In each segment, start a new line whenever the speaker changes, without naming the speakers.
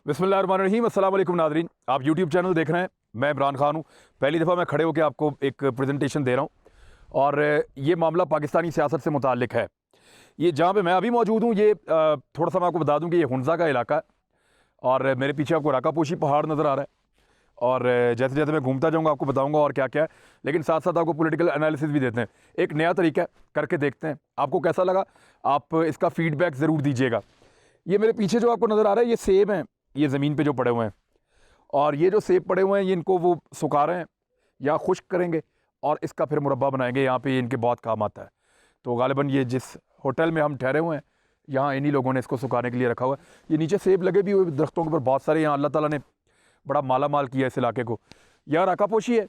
बिस्मिल्लाहिर्रहमानिर्रहीम, अस्सलाम वालेकुम नाज़रीन। आप यूट्यूब चैनल देख रहे हैं। मैं इमरान खान हूँ। पहली दफ़ा मैं खड़े होकर आपको एक प्रेजेंटेशन दे रहा हूँ और ये मामला पाकिस्तानी सियासत से मुताल्लिक है। ये जहाँ पे मैं अभी मौजूद हूँ, ये थोड़ा सा मैं आपको बता दूँ कि ये हुंज़ा का इलाका है और मेरे पीछे आपको राकापोशी पहाड़ नज़र आ रहा है और जैसे जैसे मैं घूमता जाऊँगा आपको बताऊँगा और क्या क्या है, लेकिन साथ साथ आपको पॉलिटिकल एनालिसिस भी देते हैं। एक नया तरीका है, करके देखते हैं आपको कैसा लगा। आप इसका फीडबैक ज़रूर दीजिएगा। ये मेरे पीछे जो आपको नज़र आ रहा है, ये सेब हैं, ये ज़मीन पे जो पड़े हुए हैं और ये जो सेब पड़े हुए हैं, ये इनको वो सुखा रहे हैं या खुश्क करेंगे और इसका फिर मुरब्बा बनाएंगे। यहाँ पे इनके बहुत काम आता है। तो गालिबन ये जिस होटल में हम ठहरे हुए हैं, यहाँ इन्हीं लोगों ने इसको सुखाने के लिए रखा हुआ है। ये नीचे सेब लगे भी हुए दरख्तों के ऊपर बहुत सारे। यहाँ अल्लाह ताला ने बड़ा माला माल किया इस इलाके को। यहाँ राकापोशी है,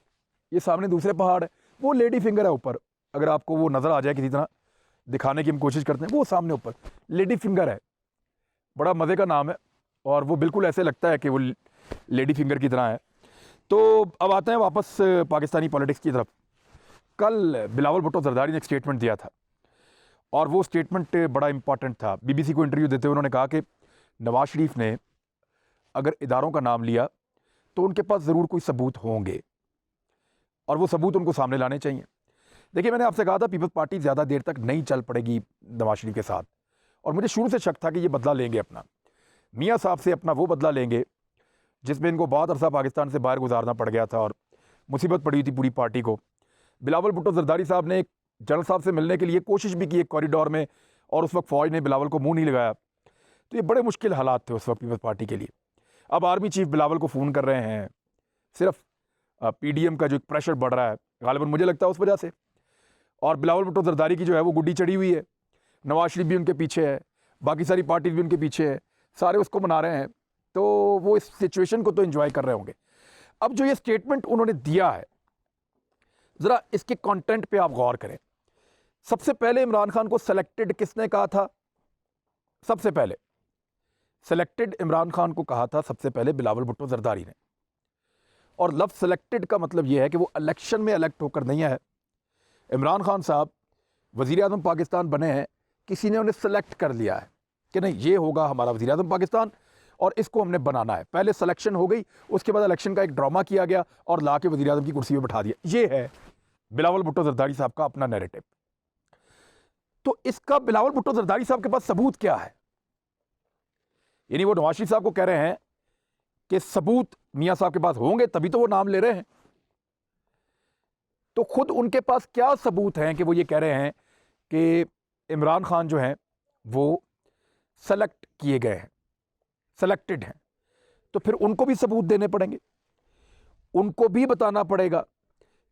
ये सामने दूसरे पहाड़ है, वो लेडी फिंगर है ऊपर। अगर आपको वो नज़र आ जाए किसी तरह दिखाने की हम कोशिश करते हैं, वो सामने ऊपर लेडी फिंगर है। बड़ा मज़े का नाम है और वो बिल्कुल ऐसे लगता है कि वो लेडी फिंगर की तरह है। तो अब आते हैं वापस पाकिस्तानी पॉलिटिक्स की तरफ। कल बिलावल भुट्टो जरदारी ने एक स्टेटमेंट दिया था और वो स्टेटमेंट बड़ा इंपॉर्टेंट था। बीबीसी को इंटरव्यू देते हुए उन्होंने कहा कि नवाज शरीफ ने अगर इदारों का नाम लिया तो उनके पास ज़रूर कोई सबूत होंगे और वो सबूत उनको सामने लाने चाहिए। देखिए, मैंने आपसे कहा था पीपल्स पार्टी ज़्यादा देर तक नहीं चल पड़ेगी नवाज शरीफ के साथ, और मुझे शुरू से शक था कि ये बदला लेंगे अपना, मियाँ साहब से अपना वो बदला लेंगे जिसमें इनको बहुत अरसा पाकिस्तान से बाहर गुजारना पड़ गया था और मुसीबत पड़ी थी पूरी पार्टी को। बिलावल भुट्टो जरदारी साहब ने जनरल साहब से मिलने के लिए कोशिश भी की एक कॉरिडोर में, और उस वक्त फ़ौज ने बिलावल को मुंह नहीं लगाया। तो ये बड़े मुश्किल हालात थे उस वक्त पीपल्स पार्टी के लिए। अब आर्मी चीफ बिलावल को फ़ोन कर रहे हैं, सिर्फ PDM का जो एक प्रेशर बढ़ रहा है गालिबन मुझे लगता है उस वजह से, और बिलावल भुट्टो जरदारी की जो है वो गुड्डी चढ़ी हुई है। नवाज शरीफ भी उनके पीछे है, बाकी सारी पार्टीज भी उनके पीछे है, सारे उसको मना रहे हैं, तो वो इस सिचुएशन को तो एंजॉय कर रहे होंगे। अब जो ये स्टेटमेंट उन्होंने दिया है, ज़रा इसके कंटेंट पे आप गौर करें। सबसे पहले इमरान खान को सेलेक्टेड किसने कहा था? सबसे पहले सेलेक्टेड इमरान खान को कहा था सबसे पहले बिलावल भुट्टो जरदारी ने। और लफ्ज़ सेलेक्टेड का मतलब यह है कि वो इलेक्शन में इलेक्ट होकर नहीं आया है। इमरान खान साहब वज़ीर आज़म पाकिस्तान बने हैं, किसी ने उन्हें सेलेक्ट कर लिया है कि नहीं ये होगा हमारा वज़ीर आज़म पाकिस्तान और इसको हमने बनाना है। पहले सिलेक्शन हो गई, उसके बाद इलेक्शन का एक ड्रामा किया गया और ला के वज़ीर आज़म की कुर्सी पर बैठा दिया। ये है बिलावल भुट्टो जरदारी साहब का अपना नैरेटिव। तो इसका बिलावल भुट्टो जरदारी साहब के पास सबूत क्या है? यानी वो नवाज शरीफ साहब को कह रहे हैं कि सबूत मियाँ साहब के पास होंगे तभी तो वो नाम ले रहे हैं। तो खुद उनके पास क्या सबूत हैं कि वो ये कह रहे हैं कि इमरान खान जो हैं वो सेलेक्ट किए गए हैं, सेलेक्टेड हैं? तो फिर उनको भी सबूत देने पड़ेंगे, उनको भी बताना पड़ेगा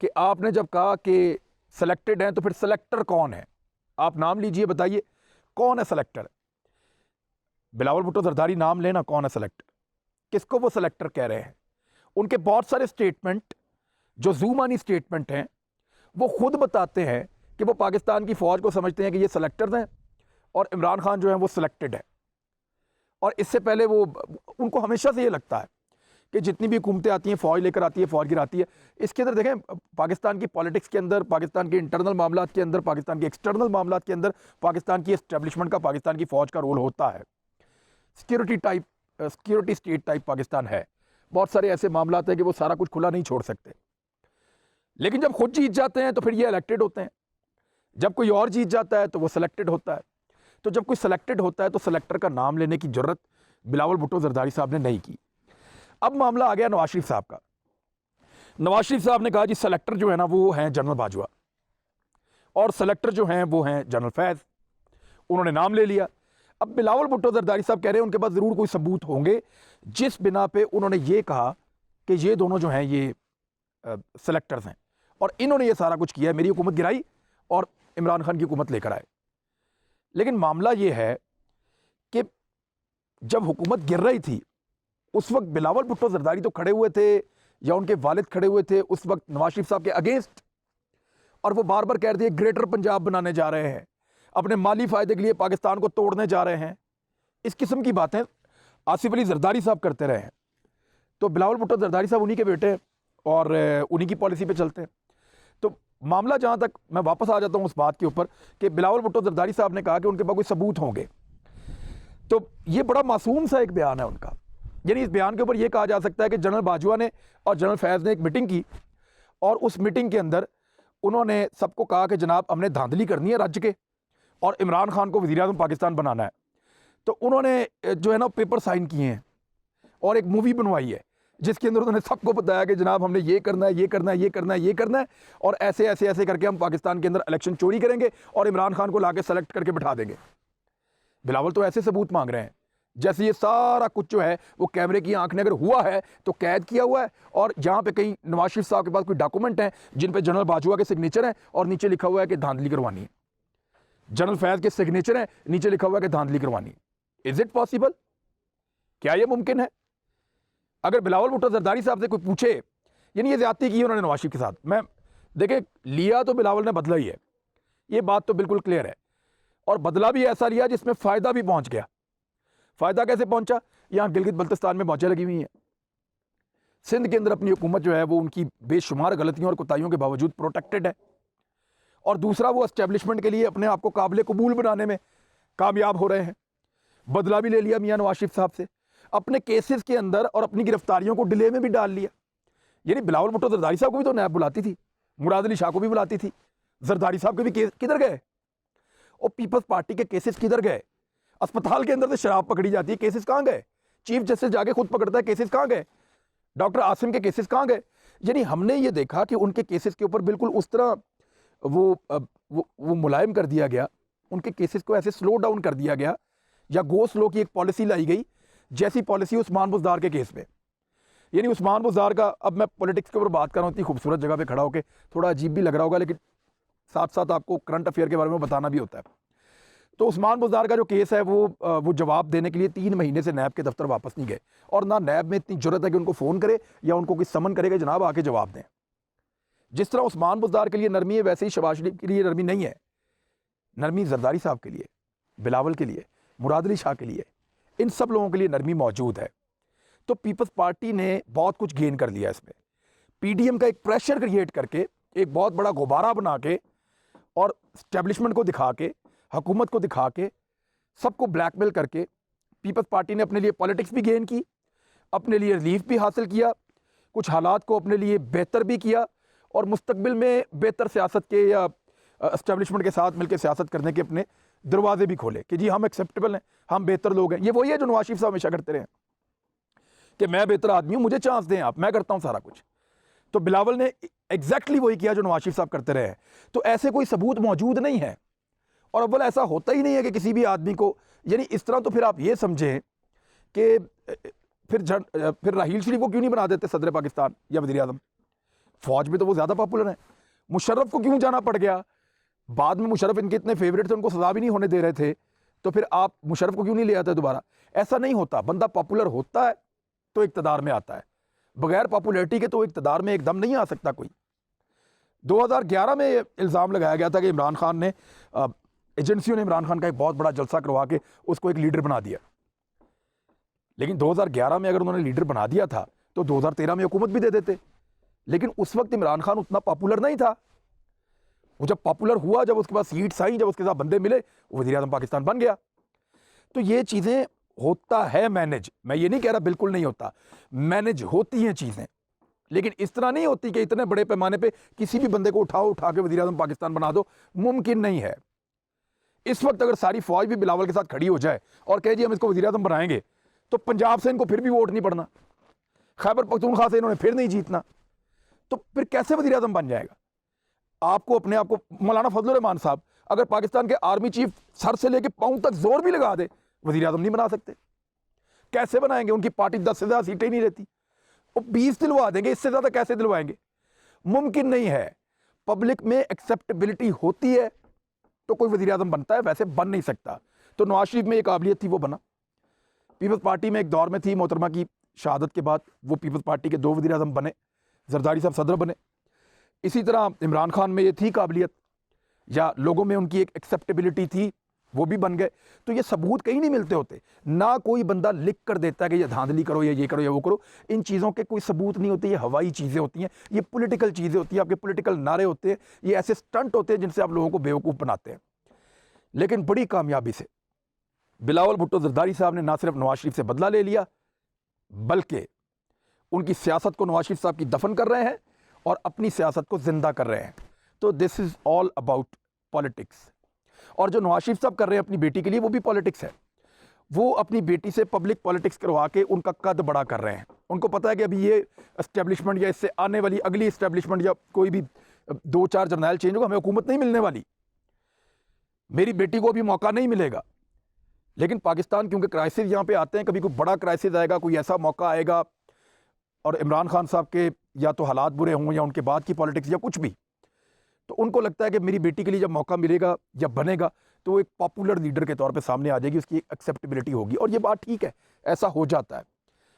कि आपने जब कहा कि सेलेक्टेड हैं तो फिर सेलेक्टर कौन है? आप नाम लीजिए, बताइए कौन है सेलेक्टर। बिलावल भुट्टो जरदारी नाम लेना, कौन है सेलेक्टर, किसको वो सेलेक्टर कह रहे हैं? उनके बहुत सारे स्टेटमेंट जो ज़ूमानी स्टेटमेंट हैं वो खुद बताते हैं कि वो पाकिस्तान की फ़ौज को समझते हैं कि ये सेलेक्टर्स हैं और इमरान खान जो है वो सिलेक्टेड है। और इससे पहले वो उनको हमेशा से ये लगता है कि जितनी भी हुकूमतें आती हैं फ़ौज लेकर आती है, फ़ौज गिराती है। इसके अंदर देखें, पाकिस्तान की पॉलिटिक्स के अंदर, पाकिस्तान के इंटरनल मामलात के अंदर, पाकिस्तान के एक्सटर्नल मामलात के अंदर पाकिस्तान की एस्टेब्लिशमेंट का, पाकिस्तान की फ़ौज का रोल होता है। सिक्योरिटी स्टेट टाइप पाकिस्तान है। बहुत सारे ऐसे मामलात हैं कि वो सारा कुछ खुला नहीं छोड़ सकते, लेकिन जब खुद जीत जाते हैं तो फिर ये इलेक्टेड होते हैं। जब कोई और जीत जाता है तो वो सिलेक्टेड होता है। तो जब कोई सिलेक्टेड होता है तो सिलेक्टर का नाम लेने की जरूरत बिलावल भुट्टो जरदारी साहब ने नहीं की। अब मामला आ गया नवाज शरीफ साहब का। नवाज शरीफ साहब ने कहा जी सेलेक्टर जो है ना वो हैं जनरल बाजवा और सेलेक्टर जो हैं वो हैं जनरल फैज़। उन्होंने नाम ले लिया। अब बिलावल भुट्टो जरदारी साहब कह रहे हैं उनके पास ज़रूर कोई सबूत होंगे जिस बिना पे उन्होंने ये कहा कि ये दोनों जो हैं ये सेलेक्टर्स हैं और इन्होंने ये सारा कुछ किया है, मेरी हुकूमत गिराई और इमरान खान की हुकूमत लेकर आए। लेकिन मामला ये है कि जब हुकूमत गिर रही थी उस वक्त बिलावल भुट्टो जरदारी तो खड़े हुए थे या उनके वालिद खड़े हुए थे उस वक्त नवाज शरीफ साहब के अगेंस्ट, और वो बार बार कह रहे थे ग्रेटर पंजाब बनाने जा रहे हैं, अपने माली फ़ायदे के लिए पाकिस्तान को तोड़ने जा रहे हैं। इस किस्म की बातें आसिफ अली जरदारी साहब करते रहे हैं। तो बिलावल भुट्टो जरदारी साहब उन्हीं के बेटे हैं और उन्हीं की पॉलिसी पे चलते हैं। तो मामला जहाँ तक, मैं वापस आ जाता हूँ उस बात के ऊपर कि बिलावल भुट्टो जरदारी साहब ने कहा कि उनके पास कोई सबूत होंगे। तो ये बड़ा मासूम सा एक बयान है उनका। यानी इस बयान के ऊपर यह कहा जा सकता है कि जनरल बाजवा ने और जनरल फैज़ ने एक मीटिंग की और उस मीटिंग के अंदर उन्होंने सबको कहा कि जनाब हमने धांधली करनी है राज्य के और इमरान खान को वज़ीर-ए-आज़म पाकिस्तान बनाना है। तो उन्होंने जो है ना पेपर साइन किए हैं और एक मूवी बनवाई है जिसके अंदर उन्होंने सबको बताया कि जनाब हमने ये करना है, ये करना है, ये करना है, ये करना है और ऐसे ऐसे ऐसे करके हम पाकिस्तान के अंदर इलेक्शन चोरी करेंगे और इमरान खान को लाके सेलेक्ट करके बिठा देंगे। बिलावल तो ऐसे सबूत मांग रहे हैं जैसे ये सारा कुछ जो है वो कैमरे की आंख ने अगर हुआ है तो कैद किया हुआ है और जहाँ पे कहीं नवाज शरीफ साहब के पास कोई डॉक्यूमेंट हैं जिन पे जनरल बाजवा के सिग्नेचर हैं और नीचे लिखा हुआ है कि धांधली करवानी है। जनरल फैज़ के सिग्नेचर हैं, नीचे लिखा हुआ है कि धांधली करवानी है। Is it possible? क्या ये मुमकिन है? अगर बिलावल भुट्टो जरदारी साहब से कोई पूछे, यानी ये ज्यादती की उन्होंने नवाज शरीफ के साथ, मैं देखे लिया तो बिलावल ने बदला ही है, ये बात तो बिल्कुल क्लियर है और बदला भी ऐसा लिया जिसमें फ़ायदा भी पहुंच गया। फ़ायदा कैसे पहुंचा? यहाँ गिलगित बल्तिस्तान में मौजें लगी हुई हैं। सिंध के अंदर अपनी हुकूमत जो है वो उनकी बेशुमार गलतियों और कोताहियों के बावजूद प्रोटेक्टेड है और दूसरा वो एस्टेब्लिशमेंट के लिए अपने आप को काबिल कबूल बनाने में कामयाब हो रहे हैं। बदला भी ले लिया मियाँ नवाज शरीफ साहब से, अपने केसेस के अंदर और अपनी गिरफ्तारियों को डिले में भी डाल लिया। यानी बिलावल भुट्टो जरदारी साहब को भी तो नैब बुलाती थी, मुराद अली शाह को भी बुलाती थी, जरदारी साहब के भी केस किधर गए? और पीपल्स पार्टी के केसेस किधर गए? अस्पताल के अंदर से शराब पकड़ी जाती है, केसेस कहाँ गए? चीफ जस्टिस जाके खुद पकड़ता है, केसेस कहाँ गए? डॉक्टर आसिम के केसेस कहाँ गए? यानी हमने ये देखा कि उनके केसेस के ऊपर बिल्कुल उस तरह वो मुलायम कर दिया गया, उनके केसेस को ऐसे स्लो डाउन कर दिया गया या गो स्लो की एक पॉलिसी लाई गई जैसी पॉलिसी उस्मान बुज़दार के केस में। यानी उस्मान बुज़दार का, अब मैं पॉलिटिक्स के ऊपर बात कर रहा हूँ इतनी खूबसूरत जगह पे खड़ा होकर, थोड़ा अजीब भी लग रहा होगा लेकिन साथ साथ आपको करंट अफेयर के बारे में बताना भी होता है। तो उस्मान बुज़दार का जो केस है वो जवाब देने के लिए 3 महीने से नैब के दफ्तर वापस नहीं गए और ना नैब में इतनी जरूरत है कि उनको फ़ोन करे या उनको कोई समन करेगा जनाब आके जवाब दें। जिस तरह उस्मान बुज़दार के लिए नरमी है वैसे ही शहबाज शरीफ के लिए नरमी नहीं है। नरमी जरदारी साहब के लिए, बिलावल के लिए, मुराद अली शाह के लिए, इन सब लोगों के लिए नरमी मौजूद है। तो पीपल्स पार्टी ने बहुत कुछ गेन कर लिया इसमें, पीडीएम का एक प्रेशर क्रिएट करके, एक बहुत बड़ा गुब्बारा बना के और स्टैब्लिशमेंट को दिखा के, हुकूमत को दिखा के, सबको ब्लैकमेल करके पीपल्स पार्टी ने अपने लिए पॉलिटिक्स भी गेन की, अपने लिए रिलीफ भी हासिल किया, कुछ हालात को अपने लिए बेहतर भी किया और मुस्तकबिल में बेहतर सियासत के या एस्टेब्लिशमेंट के साथ मिलकर सियासत करने के अपने दरवाजे भी खोले कि जी हम एक्सेप्टेबल हैं, हम बेहतर लोग हैं। ये वही है जो नवाज शरीफ साहब हमेशा करते रहे कि मैं बेहतर आदमी हूं, मुझे चांस दें आप, मैं करता हूं सारा कुछ। तो बिलावल ने एग्जैक्टली वही किया जो नवाज शरीफ साहब करते रहे हैं। तो ऐसे कोई सबूत मौजूद नहीं है और अव्वल ऐसा होता ही नहीं है कि किसी भी आदमी को, यानी इस तरह तो फिर आप ये समझें कि फिर राहील शरीफ को क्यों नहीं बना देते सदर पाकिस्तान या वज़ीर-ए-आज़म? फौज में तो वो ज़्यादा पॉपुलर है। मुशर्रफ को क्यों जाना पड़ गया? बाद में मुशर्रफ इनके इतने फेवरेट थे, उनको सजा भी नहीं होने दे रहे थे, तो फिर आप मुशर्रफ को क्यों नहीं ले आते दोबारा? ऐसा नहीं होता, बंदा पॉपुलर होता है तो इक़्तिदार में आता है, बगैर पॉपुलैरिटी के तो इक़्तिदार में एकदम नहीं आ सकता कोई। 2011 में इल्ज़ाम लगाया गया था कि इमरान खान ने, एजेंसियों ने इमरान खान का एक बहुत बड़ा जलसा करवा के उसको एक लीडर बना दिया। लेकिन 2011 में अगर उन्होंने लीडर बना दिया था तो 2013 में हुकूमत भी दे देते, लेकिन उस वक्त इमरान खान उतना पॉपुलर नहीं था। वो जब पॉपुलर हुआ, जब उसके पास सीट्स आई, जब उसके साथ बंदे मिले, वो वज़ीर-ए-आज़म पाकिस्तान बन गया। तो ये चीज़ें होता है मैनेज, मैं ये नहीं कह रहा बिल्कुल नहीं होता, मैनेज होती हैं चीज़ें, लेकिन इस तरह नहीं होती कि इतने बड़े पैमाने पे किसी भी बंदे को उठा के वज़ीर-ए-आज़म पाकिस्तान बना दो, मुमकिन नहीं है। इस वक्त अगर सारी फौज भी बिलावल के साथ खड़ी हो जाए और कहे जी हम इसको वज़ीर-ए-आज़म बनाएंगे, तो पंजाब से इनको फिर भी वोट नहीं पड़ना, खैबर पख्तूनख्वा से इन्होंने फिर नहीं जीतना, तो फिर कैसे वज़ीर-ए-आज़म बन जाएगा? आपको अपने आप को, मौलाना फजलुर रहमान साहब अगर पाकिस्तान के आर्मी चीफ सर से लेके पांव तक जोर भी लगा दे, वज़ीर-ए-आज़म नहीं बना सकते। कैसे बनाएंगे? उनकी पार्टी 10 से ज़्यादा सीटें नहीं रहती, वो 20 दिलवा देंगे, इससे ज़्यादा कैसे दिलवाएंगे? मुमकिन नहीं है। पब्लिक में एक्सेप्टेबिलिटी होती है तो कोई वज़ीर-ए-आज़म बनता है, वैसे बन नहीं सकता। तो नवाज शरीफ में एक काबिलियत थी, वो बना। पीपल्स पार्टी में एक दौर में थी, मोहतरमा की शहादत के बाद वो पीपल्स पार्टी के 2 वज़ीर-ए-आज़म बने, जरदारी साहब सदर बने। इसी तरह इमरान खान में ये थी काबिलियत, या लोगों में उनकी एक एक्सेप्टेबिलिटी थी, वो भी बन गए। तो ये सबूत कहीं नहीं मिलते होते, ना कोई बंदा लिख कर देता है कि ये धांधली करो या ये करो या वो करो। इन चीज़ों के कोई सबूत नहीं होते, ये हवाई चीज़ें होती हैं, ये पॉलिटिकल चीज़ें होती हैं, आपके पॉलिटिकल नारे होते हैं, ये ऐसे स्टंट होते हैं जिनसे आप लोगों को बेवकूफ़ बनाते हैं। लेकिन बड़ी कामयाबी से बिलावल भुट्टो जरदारी साहब ने ना सिर्फ नवाज शरीफ से बदला ले लिया, बल्कि उनकी सियासत को नवाज शरीफ साहब की दफन कर रहे हैं और अपनी सियासत को जिंदा कर रहे हैं। तो this is all about politics. और जो नवाज शरीफ साहब कर रहे हैं अपनी बेटी के लिए, वो भी पॉलिटिक्स है। वो अपनी बेटी से पब्लिक पॉलिटिक्स करवा के उनका कद बड़ा कर रहे हैं। उनको पता है कि अभी ये एस्टेब्लिशमेंट या इससे आने वाली अगली एस्टेब्लिशमेंट या कोई भी 2-4 जर्नैल चेंज होगा, हमें हुकूमत नहीं मिलने वाली, मेरी बेटी को अभी मौका नहीं मिलेगा। लेकिन पाकिस्तान क्योंकि क्राइसिस यहाँ पे आते हैं, कभी कोई बड़ा क्राइसिस आएगा, कोई ऐसा मौका आएगा और इमरान खान साहब के या तो हालात बुरे हों या उनके बाद की पॉलिटिक्स या कुछ भी, तो उनको लगता है कि मेरी बेटी के लिए जब मौका मिलेगा या बनेगा तो वो एक पॉपुलर लीडर के तौर पे सामने आ जाएगी, उसकी एक्सेप्टेबिलिटी होगी। और ये बात ठीक है, ऐसा हो जाता है।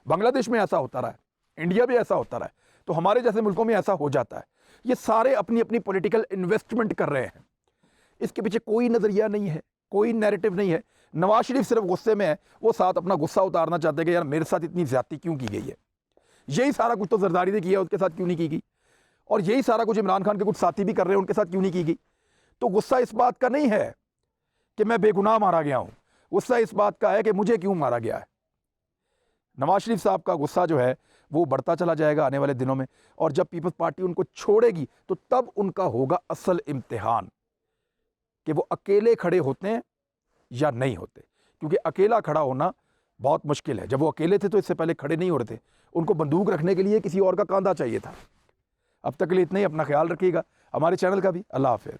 बांग्लादेश में ऐसा होता रहा है, इंडिया भी ऐसा होता रहा है, तो हमारे जैसे मुल्कों में ऐसा हो जाता है। ये सारे अपनी अपनी पॉलिटिकल इन्वेस्टमेंट कर रहे हैं, इसके पीछे कोई नज़रिया नहीं है, कोई नैरेटिव नहीं है। नवाज शरीफ सिर्फ गुस्से में है, वो साथ अपना गुस्सा उतारना चाहते हैं कि यार मेरे साथ इतनी ज्यादती क्यों की गई है। यही सारा कुछ तो जरदारी ने किया, उसके साथ क्यों नहीं की गई, और यही सारा कुछ इमरान खान के कुछ साथी भी कर रहे हैं, उनके साथ क्यों नहीं की गई। तो गुस्सा इस बात का नहीं है कि मैं बेगुनाह मारा गया हूं, गुस्सा इस बात का है कि मुझे क्यों मारा गया है। नवाज शरीफ साहब का गुस्सा जो है वो बढ़ता चला जाएगा आने वाले दिनों में, और जब पीपल्स पार्टी उनको छोड़ेगी तो तब उनका होगा असल इम्तिहान कि वो अकेले खड़े होते हैं या नहीं होते। क्योंकि अकेला खड़ा होना बहुत मुश्किल है। जब वो अकेले थे तो इससे पहले खड़े नहीं हो रहे थे, उनको बंदूक रखने के लिए किसी और का कांधा चाहिए था। अब तक के लिए इतना ही, अपना ख्याल रखिएगा, हमारे चैनल का भी। अल्लाह हाफिज़।